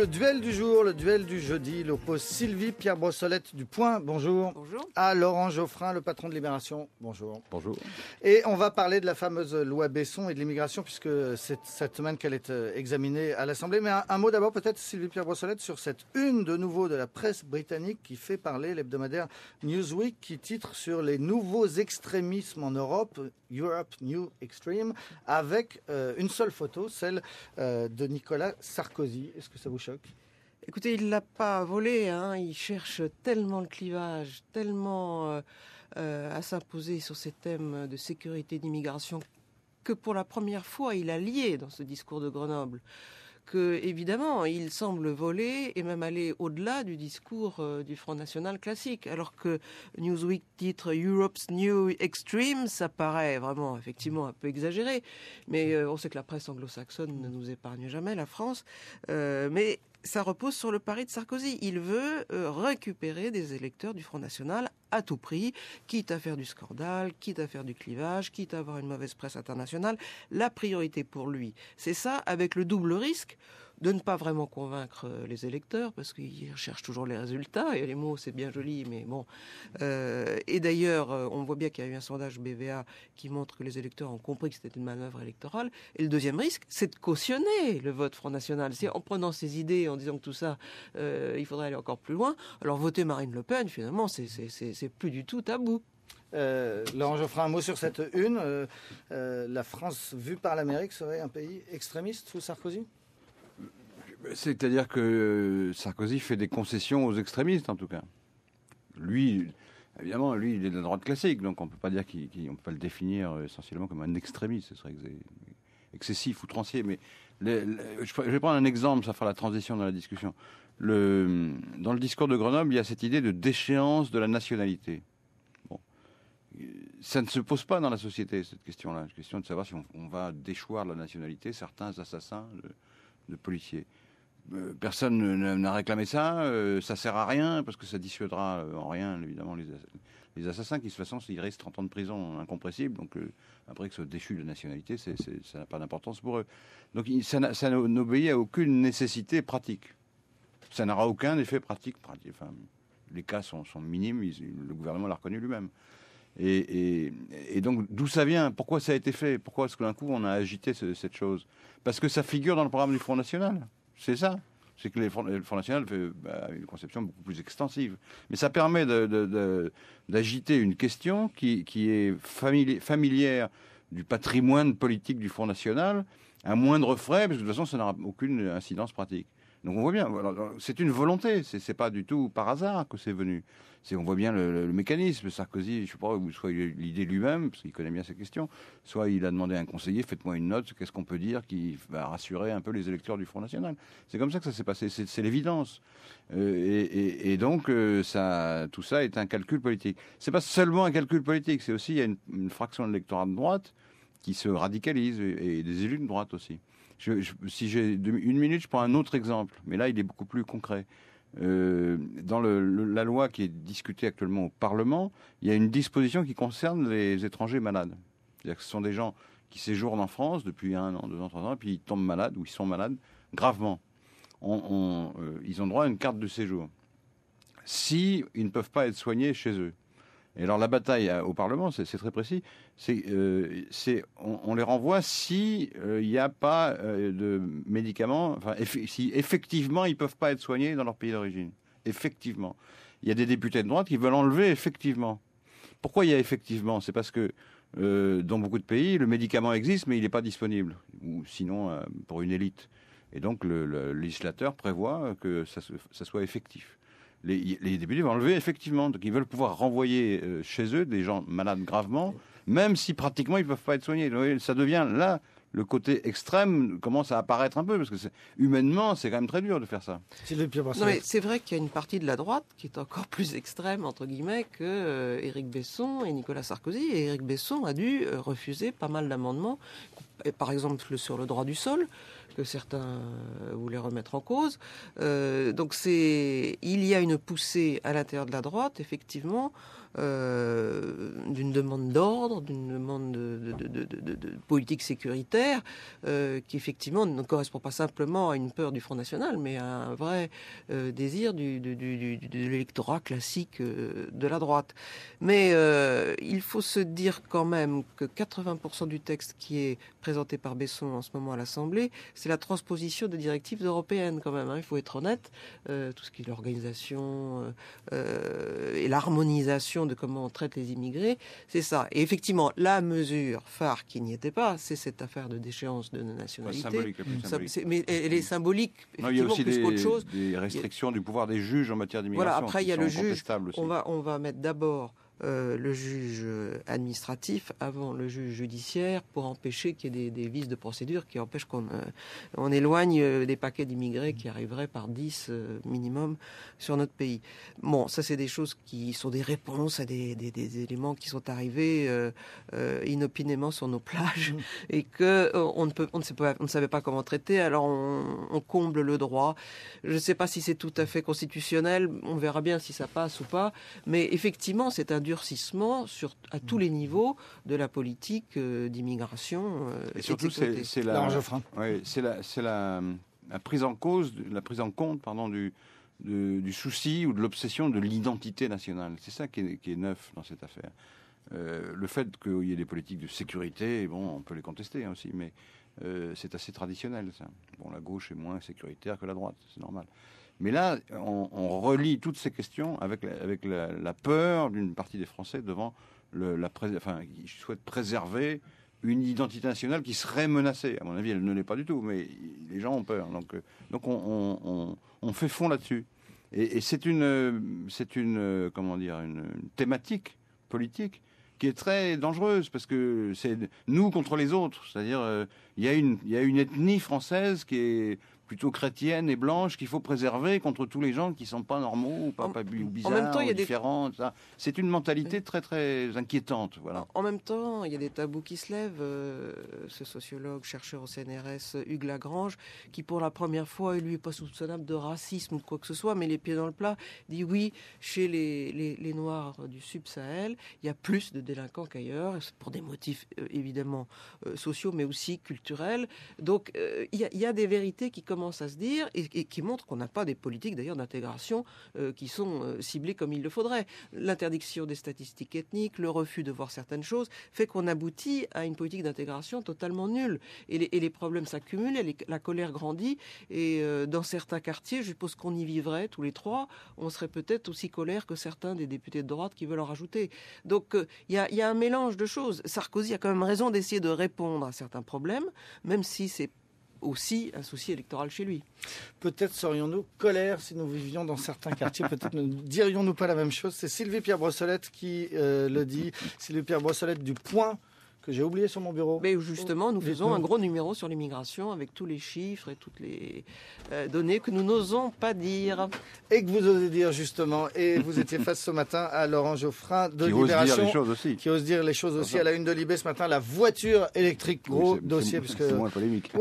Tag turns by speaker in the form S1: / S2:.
S1: Le duel du jour, le duel du jeudi, l'oppose Sylvie Pierre Brossolette du Point, bonjour.
S2: Bonjour.
S1: À Laurent Geoffrin, le patron de Libération, bonjour.
S3: Bonjour.
S1: Et on va parler de la fameuse loi Besson et de l'immigration, puisque c'est cette semaine qu'elle est examinée à l'Assemblée. Mais un mot d'abord peut-être, Sylvie Pierre Brossolette, sur cette une de nouveau de la presse britannique qui fait parler l'hebdomadaire Newsweek, qui titre sur les nouveaux extrémismes en Europe, Europe New Extreme, avec une seule photo, celle de Nicolas Sarkozy. Est-ce que ça vous choque ?
S2: Écoutez, il l'a pas volé, hein. Il cherche tellement le clivage, tellement à s'imposer sur ces thèmes de sécurité, d'immigration, que pour la première fois, il a lié dans ce discours de Grenoble. Que, évidemment, il semble voler et même aller au-delà du discours du Front National classique. Alors que Newsweek titre Europe's New Extreme, ça paraît vraiment, effectivement, un peu exagéré. Mais on sait que la presse anglo-saxonne ne nous épargne jamais, la France. Mais ça repose sur le pari de Sarkozy. Il veut récupérer des électeurs du Front National à tout prix, quitte à faire du scandale, quitte à faire du clivage, quitte à avoir une mauvaise presse internationale. La priorité pour lui, c'est ça, avec le double risque de ne pas vraiment convaincre les électeurs, parce qu'ils cherchent toujours les résultats, et les mots c'est bien joli, mais bon. Et d'ailleurs, on voit bien qu'il y a eu un sondage BVA qui montre que les électeurs ont compris que c'était une manœuvre électorale. Et le deuxième risque, c'est de cautionner le vote Front National. C'est en prenant ces idées, en disant que tout ça, il faudrait aller encore plus loin. Alors voter Marine Le Pen, finalement, c'est plus du tout tabou.
S1: Laurent Geoffrin, un mot sur cette une. La France, vue par l'Amérique, serait un pays extrémiste sous Sarkozy ?
S3: C'est-à-dire que Sarkozy fait des concessions aux extrémistes, en tout cas. Lui, évidemment, il est de la droite classique, donc on ne peut pas dire on peut pas le définir essentiellement comme un extrémiste. Ce serait excessif, outrancier. Mais je vais prendre un exemple, ça fera la transition dans la discussion. Dans le discours de Grenoble, il y a cette idée de déchéance de la nationalité. Bon. Ça ne se pose pas dans la société, cette question-là. La question de savoir si on va déchoir de la nationalité certains assassins de policiers. Personne n'a réclamé ça, ça sert à rien, parce que ça dissuadera en rien, évidemment, les assassins qui, de toute façon, ils restent 30 ans de prison incompressible, donc après que ce soit déchu de la nationalité, ça n'a pas d'importance pour eux. Donc ça n'obéit à aucune nécessité pratique. Ça n'aura aucun effet pratique. Enfin, les cas sont minimes, le gouvernement l'a reconnu lui-même. Et donc, d'où ça vient ? Pourquoi ça a été fait ? Pourquoi est-ce que d'un coup, on a agité cette chose ? Parce que ça figure dans le programme du Front National. C'est ça. C'est que le Front National fait une conception beaucoup plus extensive. Mais ça permet d'agiter une question qui est familière du patrimoine politique du Front National à moindre frais, parce que de toute façon, ça n'aura aucune incidence pratique. Donc on voit bien, c'est une volonté, c'est pas du tout par hasard que c'est venu. On voit bien le mécanisme. Sarkozy, je sais pas, soit il a eu l'idée lui-même, parce qu'il connaît bien ces questions, soit il a demandé à un conseiller, faites-moi une note, qu'est-ce qu'on peut dire qui va rassurer un peu les électeurs du Front National. C'est comme ça que ça s'est passé, c'est l'évidence. Et donc tout ça est un calcul politique. C'est pas seulement un calcul politique, c'est aussi il y a une fraction de l'électorat de droite qui se radicalise, et des élus de droite aussi. Si j'ai une minute, je prends un autre exemple, mais là, il est beaucoup plus concret. Dans la loi qui est discutée actuellement au Parlement, il y a une disposition qui concerne les étrangers malades. C'est-à-dire que ce sont des gens qui séjournent en France depuis 1 an, 2 ans, 3 ans, et puis ils tombent malades, ou ils sont malades gravement. Ils ont droit à une carte de séjour. Si ils ne peuvent pas être soignés chez eux. Et alors la bataille au Parlement, c'est très précis, on les renvoie si il n'y a pas de médicaments, enfin si effectivement ils ne peuvent pas être soignés dans leur pays d'origine. Effectivement. Il y a des députés de droite qui veulent enlever effectivement. Pourquoi il y a effectivement ? C'est parce que dans beaucoup de pays, le médicament existe mais il n'est pas disponible, ou sinon pour une élite. Et donc le législateur prévoit que ça soit effectif. Les députés vont enlever effectivement, donc ils veulent pouvoir renvoyer chez eux des gens malades gravement, même si pratiquement ils ne peuvent pas être soignés. Donc, ça devient là, le côté extrême commence à apparaître un peu, parce que humainement c'est quand même très dur de faire ça.
S2: Non, mais c'est vrai qu'il y a une partie de la droite qui est encore plus extrême entre guillemets que Éric Besson et Nicolas Sarkozy. Et Éric Besson a dû refuser pas mal d'amendements, par exemple sur le droit du sol, que certains voulaient remettre en cause. Donc il y a une poussée à l'intérieur de la droite, effectivement, d'une demande d'ordre, d'une demande de politique sécuritaire, qui effectivement ne correspond pas simplement à une peur du Front National, mais à un vrai désir de l'électorat classique de la droite. Mais il faut se dire quand même que 80% du texte qui est présenté par Besson en ce moment à l'Assemblée, c'est la transposition des directives européennes quand même. Il faut être honnête. Tout ce qui est l'organisation et l'harmonisation de comment on traite les immigrés, c'est ça. Et effectivement, la mesure phare qui n'y était pas, c'est cette affaire de déchéance de nationalité.
S3: Symbolique, symbolique.
S2: Mais elle est symbolique, effectivement,
S3: il y a aussi
S2: plus qu'autre chose.
S3: des restrictions du pouvoir des juges en matière d'immigration.
S2: Voilà, après il y a le juge.
S3: Aussi.
S2: On va mettre d'abord le juge administratif avant le juge judiciaire pour empêcher qu'il y ait des vices de procédure qui empêchent qu'on éloigne des paquets d'immigrés qui arriveraient par 10 minimum sur notre pays. Bon, ça c'est des choses qui sont des réponses à des éléments qui sont arrivés inopinément sur nos plages et que on ne savait pas comment traiter, alors on comble le droit. Je ne sais pas si c'est tout à fait constitutionnel, on verra bien si ça passe ou pas, mais effectivement c'est un durcissement à tous les niveaux de la politique d'immigration.
S3: Et surtout, c'est la prise en cause, la prise en compte, du souci ou de l'obsession de l'identité nationale. C'est ça qui est neuf dans cette affaire. Le fait qu'il y ait des politiques de sécurité, bon, on peut les contester aussi, mais c'est assez traditionnel, ça. Bon, la gauche est moins sécuritaire que la droite, c'est normal. Mais là, on relie toutes ces questions avec la peur d'une partie des Français devant ils souhaitent préserver une identité nationale qui serait menacée. À mon avis, elle ne l'est pas du tout, mais les gens ont peur. Donc on fait fond là-dessus. Et c'est une thématique politique qui est très dangereuse parce que c'est nous contre les autres. C'est-à-dire, il y a une ethnie française qui est plutôt chrétienne et blanche qu'il faut préserver contre tous les gens qui sont pas normaux ou pas bizarres, en même temps, ou différents. C'est une mentalité très très inquiétante. Voilà.
S2: En même temps, il y a des tabous qui se lèvent. Ce sociologue, chercheur au CNRS, Hugues Lagrange, qui pour la première fois, lui, n'est pas soupçonnable de racisme ou de quoi que ce soit, mais les pieds dans le plat, dit oui, chez les Noirs du Sub-Sahel, il y a plus de délinquants qu'ailleurs, pour des motifs évidemment sociaux, mais aussi culturels. Donc, il y a des vérités qui commencent à se dire et qui montrent qu'on n'a pas des politiques d'ailleurs d'intégration qui sont ciblées comme il le faudrait. L'interdiction des statistiques ethniques, le refus de voir certaines choses fait qu'on aboutit à une politique d'intégration totalement nulle. Et les problèmes s'accumulent, la colère grandit et dans certains quartiers, je suppose qu'on y vivrait tous les trois, on serait peut-être aussi colère que certains des députés de droite qui veulent en rajouter. Donc il y a un mélange de choses. Sarkozy a quand même raison d'essayer de répondre à certains problèmes, même si c'est aussi un souci électoral chez lui.
S1: Peut-être serions-nous colère si nous vivions dans certains quartiers, peut-être ne dirions-nous pas la même chose. C'est Sylvie Pierre Brossolette qui le dit. Sylvie Pierre Brossolette du Point, que j'ai oublié sur mon bureau.
S2: Mais justement, nous faisons un gros numéro sur l'immigration avec tous les chiffres et toutes les données que nous n'osons pas dire.
S1: Et que vous osez dire justement. Et vous étiez face ce matin à Laurent Geoffrin de Libération. Qui ose dire les choses aussi. À la une de Libé ce matin, la voiture électrique, gros dossier.
S3: C'est moins polémique.